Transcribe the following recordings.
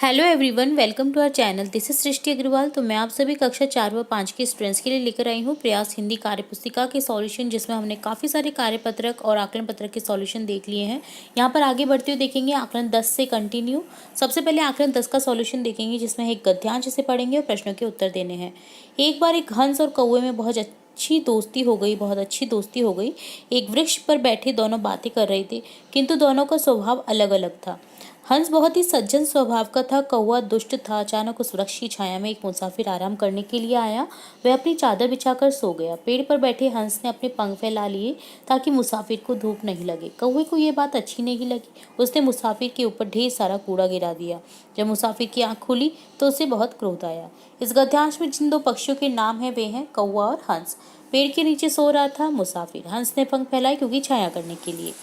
Hello everyone, welcome to our channel. This is Srishti Agarwal. तो मैं आप सभी कक्षा 4 व 5 के स्टूडेंट्स के लिए लेकर आई हूँ प्रयास हिंदी कार्यपुस्तिका के सॉल्यूशन, जिसमें हमने काफ़ी सारे कार्यपत्रक और आकलन पत्रक के सॉल्यूशन देख लिए हैं। यहाँ पर आगे बढ़ते हुए देखेंगे आकलन 10 से कंटिन्यू। सबसे पहले आकलन 10 का सॉल्यूशन देखेंगे, जिसमें एक गद्यांश से पढ़ेंगे और प्रश्नों के उत्तर देने हैं। एक बार एक हंस और कौवे में बहुत अच्छी दोस्ती हो गई। एक वृक्ष पर बैठे दोनों बातें कर रहे थे, किंतु दोनों का स्वभाव अलग अलग था। हंस बहुत ही सज्जन स्वभाव का था, कौवा दुष्ट था। अचानक उस वृक्ष की छाया में एक मुसाफिर आराम करने के लिए आया। वह अपनी चादर बिछाकर सो गया। पेड़ पर बैठे हंस ने अपने पंख फैला लिए ताकि मुसाफिर को धूप नहीं लगे। कौवे को यह बात अच्छी नहीं लगी। उसने मुसाफिर के ऊपर ढेर सारा कूड़ा गिरा दिया। जब मुसाफिर की आंख खुली तो उसे बहुत क्रोध आया। इस गद्यांश में जिन दो पक्षियों के नाम है वे हैं कौवा और हंस। पेड़ के नीचे सो रहा था मुसाफिर। हंस ने पंख फैलाए क्योंकि छाया करने के लिए।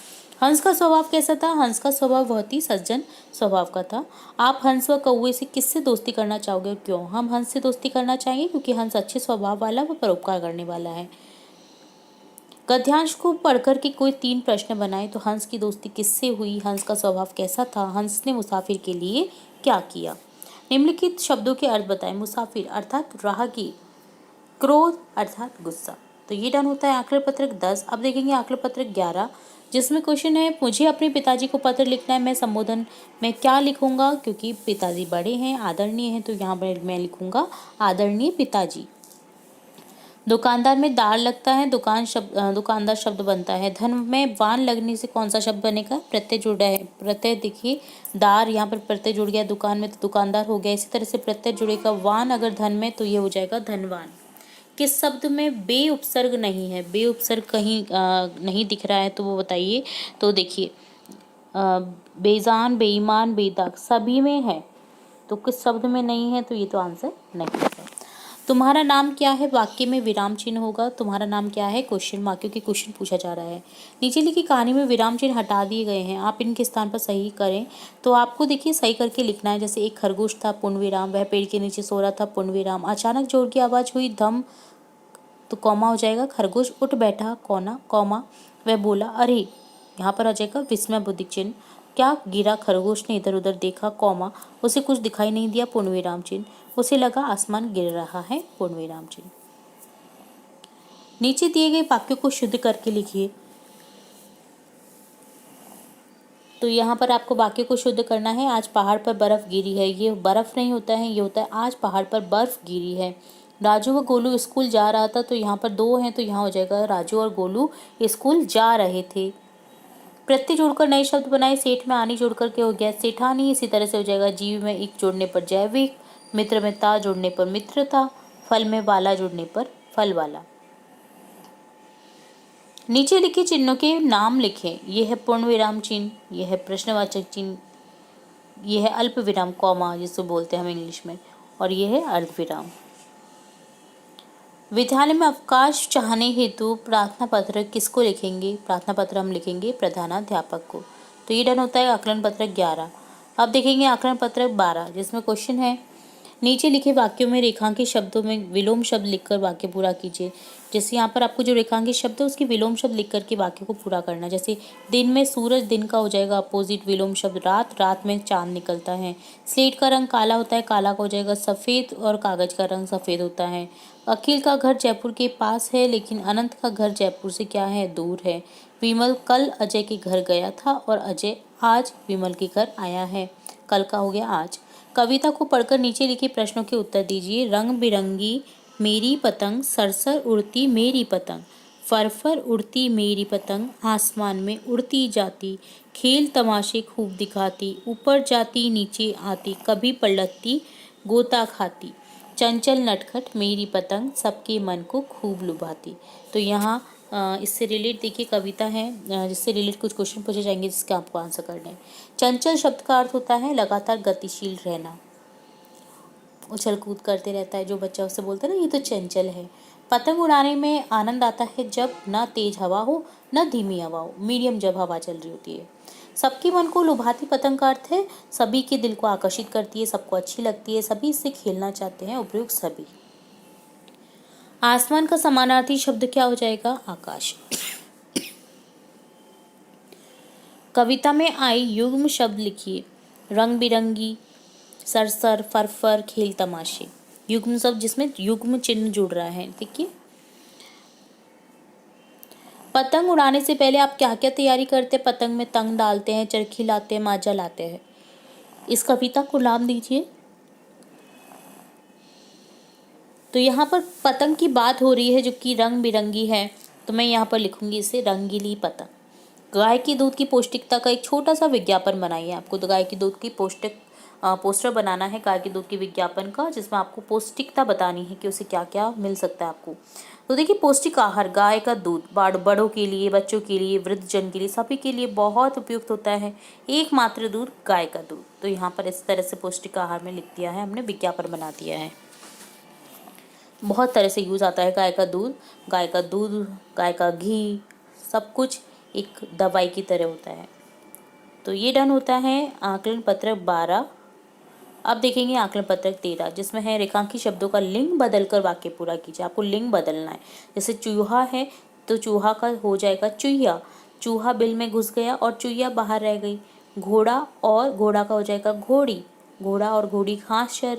हंस का स्वभाव कैसा था? हंस का स्वभाव बहुत ही सज्जन स्वभाव का था। आप हंस व कौवे से किससे दोस्ती करना चाहोगे और क्यों? हम हंस से दोस्ती करना चाहेंगे क्योंकि हंस अच्छे स्वभाव वाला व परोपकार करने वाला है। गद्यांश को पढ़कर के कोई 3 प्रश्न बनाए। तो हंस की दोस्ती किससे हुई? हंस का स्वभाव कैसा था? हंस ने मुसाफिर के लिए क्या किया? निम्नलिखित शब्दों के अर्थ बताएं। मुसाफिर अर्थात राहगीर, क्रोध अर्थात गुस्सा। तो ये डन होता है आकलन पत्रक 10। अब देखेंगे आकलन पत्रक 11, जिसमें क्वेश्चन है मुझे अपने पिताजी को पत्र लिखना है। मैं संबोधन में क्या लिखूंगा? क्योंकि पिताजी बड़े हैं, आदरणीय हैं, तो यहाँ पर मैं लिखूंगा आदरणीय पिताजी। दुकानदार में दार लगता है, दुकानदार शब्द बनता है। धन में वान लगने से कौन सा शब्द बनेगा? प्रत्यय जुड़ा है। प्रत्यय देखिए, दार यहाँ पर प्रत्यय जुड़ गया, दुकान में तो दुकानदार हो गया। इसी तरह से प्रत्यय जुड़ेगा वान अगर धन में, तो ये हो जाएगा धनवान। किस शब्द में बे उपसर्ग नहीं है? बे उपसर्ग कहीं नहीं दिख रहा है, तो वो बताइए। तो देखिए, बेजान, बेईमान, बेदाग सभी में है, तो किस शब्द में नहीं है? तो ये तो आंसर नहीं है। तुम्हारा नाम क्या है? वाक्य में विराम चिन्ह होगा। तुम्हारा नाम क्या है? क्वेश्चन मार्क, क्योंकि क्वेश्चन पूछा जा रहा है। नीचे लिखी कहानी में विराम चिन्ह हटा दिए गए हैं, आप इनके स्थान पर सही करें। तो आपको देखिए सही करके लिखना है। जैसे एक खरगोश था, पूर्ण विराम, वह पेड़ के नीचे सो रहा था, पूर्ण विराम। अचानक जोर की आवाज हुई, धम, तो कॉमा हो जाएगा। खरगोश उठ बैठा, कोना, कॉमा, वह बोला अरे, यहाँ पर आ जाएगा विस्मय बुद्धि चिन्ह। क्या गिरा? खरगोश ने इधर उधर देखा, कॉमा, उसे कुछ दिखाई नहीं दिया, पूर्ण विराम चिन्ह। उसे लगा आसमान गिर रहा है, पूर्ण विराम चिन्ह। नीचे दिए गए वाक्यों को शुद्ध करके लिखिए। तो यहाँ पर आपको वाक्य को शुद्ध करना है। आज पहाड़ पर बर्फ गिरी है। ये बर्फ नहीं होता है, ये होता है आज पहाड़ पर बर्फ गिरी है। राजू व गोलू स्कूल जा रहा था, तो यहाँ पर 2 हैं, तो यहाँ हो जाएगा राजू और गोलू स्कूल जा रहे थे। प्रत्यय जोड़कर नए शब्द बनाए। सेठ में आनी जोड़कर के हो गया सेठानी। इसी तरह से हो जाएगा जीव में एक जोड़ने पर जैविक, मित्र में ता जोड़ने पर मित्रता, फल में वाला जोड़ने पर फल वाला। नीचे लिखे चिन्हों के नाम लिखें। यह है पूर्ण विराम चिन्ह, यह है प्रश्नवाचक चिन्ह, यह है अल्प विराम कॉमा जिसको बोलते हैं हम इंग्लिश में, और यह है अर्धविराम। विद्यालय में अवकाश चाहने हेतु प्रार्थना पत्र किसको लिखेंगे? प्रार्थना पत्र हम लिखेंगे प्रधानाध्यापक को। तो ये डन होता है आकलन पत्रक 11। अब देखेंगे आकलन पत्रक 12, जिसमें क्वेश्चन है नीचे लिखे वाक्यों में रेखांकित शब्दों में विलोम शब्द लिखकर वाक्य पूरा कीजिए। जैसे यहाँ पर आपको जो रेखांकित शब्द है उसकी विलोम शब्द लिख करके वाक्य को पूरा करना। जैसे दिन में सूरज, दिन का हो जाएगा अपोजिट विलोम शब्द रात, रात में चांद निकलता है। स्लेट का रंग काला होता है, काला का हो जाएगा सफ़ेद, और कागज का रंग सफ़ेद होता है। अखिल का घर जयपुर के पास है, लेकिन अनंत का घर जयपुर से क्या है? दूर है। विमल कल अजय के घर गया था और अजय आज विमल के घर आया है। कल का हो गया आज। कविता को पढ़कर नीचे लिखे प्रश्नों के उत्तर दीजिए। रंग बिरंगी मेरी पतंग, सरसर उड़ती मेरी पतंग, फरफर उड़ती मेरी पतंग, आसमान में उड़ती जाती, खेल तमाशे खूब दिखाती, ऊपर जाती नीचे आती, कभी पलटती गोता खाती, चंचल नटखट मेरी पतंग, सबके मन को खूब लुभाती। तो यहाँ इससे रिलेट देखिए कविता है, जिससे रिलेट कुछ क्वेश्चन पूछे जाएंगे जिसके आपको आंसर करने हैं। चंचल शब्द का अर्थ होता है लगातार गतिशील रहना, उछल कूद करते रहता है जो बच्चा, उससे बोलते हैं ना ये तो चंचल है। पतंग उड़ाने में आनंद आता है जब ना तेज हवा हो ना धीमी हवा हो, मीडियम जब हवा चल रही होती है। सबके मन को लुभाती पतंग का अर्थ है सभी के दिल को आकर्षित करती है, सबको अच्छी लगती है, सभी इससे खेलना चाहते हैं, उपयुक्त सभी। आसमान का समानार्थी शब्द क्या हो जाएगा? आकाश। कविता में आई युग्म शब्द लिखिए। रंग बिरंगी, सरसर, फरफर, खेल तमाशे। युग्म शब्द जिसमें युग्म चिन्ह जुड़ रहा है। देखिए, पतंग उड़ाने से पहले आप क्या क्या तैयारी करते हैं? पतंग में तंग डालते हैं, चरखी लाते हैं, माजा लाते हैं। इस कविता को नाम दीजिए। तो यहाँ पर पतंग की बात हो रही है जो कि रंग बिरंगी है, तो मैं यहाँ पर लिखूंगी इसे रंगीली पतंग। गाय की दूध की पौष्टिकता का एक छोटा सा विज्ञापन बनाइए। आपको तो गाय की दूध की पोस्टर बनाना है गाय के दूध के विज्ञापन का, जिसमें आपको पौष्टिकता बतानी है कि उसे क्या क्या मिल सकता है आपको। तो देखिए, पौष्टिक आहार गाय का दूध बड़ों के लिए, बच्चों के लिए, वृद्धजन के लिए, सभी के लिए बहुत उपयुक्त होता है। एकमात्र दूध गाय का दूध। तो यहाँ पर इस तरह से पौष्टिक आहार में लिख दिया है, हमने विज्ञापन बना दिया है। बहुत तरह से यूज़ आता है गाय का दूध। गाय का दूध, गाय का घी, सब कुछ एक दवाई की तरह होता है। तो ये डन होता है आकलन पत्रक 12। अब देखेंगे आकलन पत्रक 13, जिसमें है रेखांकित शब्दों का लिंग बदलकर वाक्य पूरा कीजिए। आपको लिंग बदलना है। जैसे चूहा है तो चूहा का हो जाएगा चूहिया। चूहा बिल में घुस गया और चूहिया बाहर रह गई। घोड़ा और घोड़ा का हो जाएगा घोड़ी। घोड़ा और घोड़ी घास चर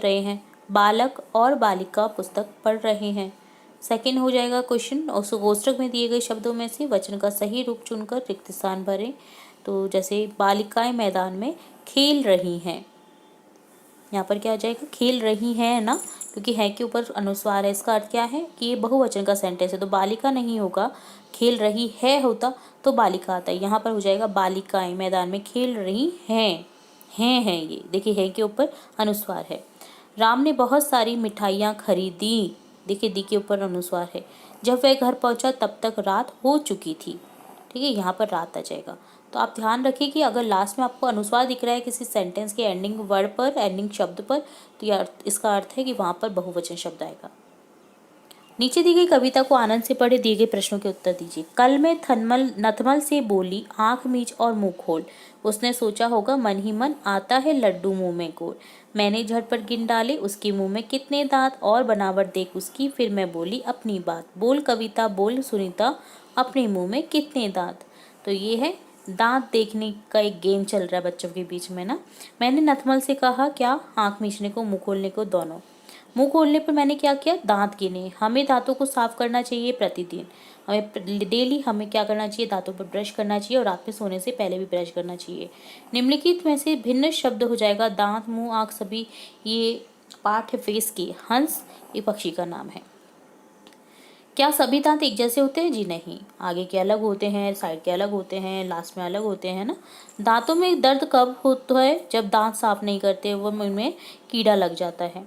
रहे हैं। बालक और बालिका पुस्तक पढ़ रहे हैं। सेकंड हो जाएगा क्वेश्चन, उस कोष्ठक में दिए गए शब्दों में से वचन का सही रूप चुनकर रिक्त स्थान भरें। तो जैसे बालिकाएं मैदान में खेल रही हैं, यहाँ पर क्या आ जाएगा? खेल रही हैं ना, क्योंकि है के ऊपर अनुस्वार है। इसका अर्थ क्या है कि ये बहुवचन का सेंटेंस है, तो बालिका नहीं होगा, खेल रही है होता तो बालिका आता है। यहाँ पर हो जाएगा बालिकाएं मैदान में खेल रही हैं। हैं ये देखिए, है के ऊपर अनुस्वार है। राम ने बहुत सारी मिठाइयाँ खरीदी। देखिए, दी के ऊपर अनुस्वार है। जब वह घर पहुंचा तब तक रात हो चुकी थी। ठीक है, यहाँ पर रात आ जाएगा। तो आप ध्यान रखिए कि अगर लास्ट में आपको अनुस्वार दिख रहा है किसी सेंटेंस के एंडिंग वर्ड पर, एंडिंग शब्द पर, तो यह इसका अर्थ है कि वहाँ पर बहुवचन शब्द आएगा। नीचे दी गई कविता को आनंद से पढ़े, दिए गए प्रश्नों के उत्तर दीजिए। कल में नथमल से बोली, आंख मीच और मुंह खोल। उसने सोचा होगा मन ही मन, आता है लड्डू मुंह में गोल। मैंने झटपट गिन डाले उसके मुंह में कितने दांत, और बनावट देख उसकी, फिर मैं बोली अपनी बात। बोल कविता बोल सुनीता, अपने मुंह में कितने दांत। तो ये है दांत देखने का एक गेम चल रहा है बच्चों के बीच में ना। मैंने नथमल से कहा क्या? आंख मीचने को, मुंह खोलने को, दोनों। मुंह खोलने पर मैंने क्या किया? दांत गिने। हमें दांतों को साफ करना चाहिए प्रतिदिन। हमें डेली हमें क्या करना चाहिए? दांतों पर ब्रश करना चाहिए, और रात में सोने से पहले भी ब्रश करना चाहिए। निम्नलिखित में से भिन्न शब्द हो जाएगा दांत, मुंह, आंख, सभी ये पार्ट है फेस की। हंस ये पक्षी का नाम है। क्या सभी दांत एक जैसे होते हैं? जी नहीं, आगे के अलग होते हैं, साइड के अलग होते हैं, लास्ट में अलग होते हैं ना। दांतों में दर्द कब होता है? जब दांत साफ नहीं करते, वो मुंह में कीड़ा लग जाता है।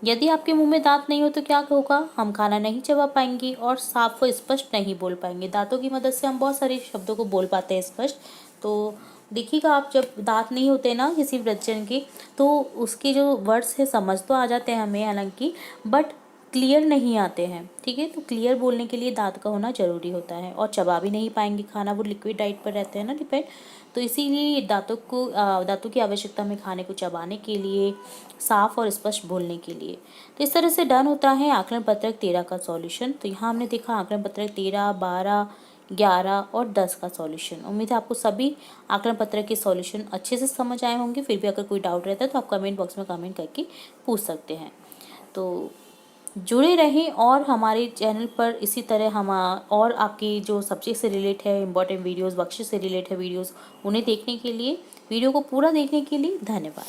यदि आपके मुंह में दांत नहीं हो तो क्या होगा? हम खाना नहीं चबा पाएंगे और साफ व स्पष्ट नहीं बोल पाएंगे। दांतों की मदद से हम बहुत सारे शब्दों को बोल पाते हैं स्पष्ट। तो देखिएगा, आप जब दांत नहीं होते ना किसी वृद्धजन के, तो उसके जो वर्ड्स है समझ तो आ जाते हैं हमें हालांकि, बट क्लियर नहीं आते हैं। ठीक है, तो क्लियर बोलने के लिए दांत का होना जरूरी होता है। और चबा भी नहीं पाएंगे खाना, वो लिक्विड डाइट पर रहते हैं ना डिपेंड। तो इसीलिए दांतों की आवश्यकता में खाने को चबाने के लिए, साफ और स्पष्ट बोलने के लिए। तो इस तरह से डन होता है आकलन पत्रक 13 का सॉल्यूशन। तो यहाँ हमने देखा आकलन पत्रक 13, 12, 11 और 10 का सॉल्यूशन। उम्मीद है आपको सभी आकलन पत्रक के सॉल्यूशन अच्छे से समझ आए होंगे। फिर भी अगर कोई डाउट रहता है तो आप कमेंट बॉक्स में कमेंट करके पूछ सकते हैं। तो जुड़े रहें, और हमारे चैनल पर इसी तरह हम और आपकी जो सब्जेक्ट से रिलेट है, इंपॉर्टेंट वीडियोस, बख्शिश से रिलेट है वीडियोस, उन्हें देखने के लिए, वीडियो को पूरा देखने के लिए धन्यवाद।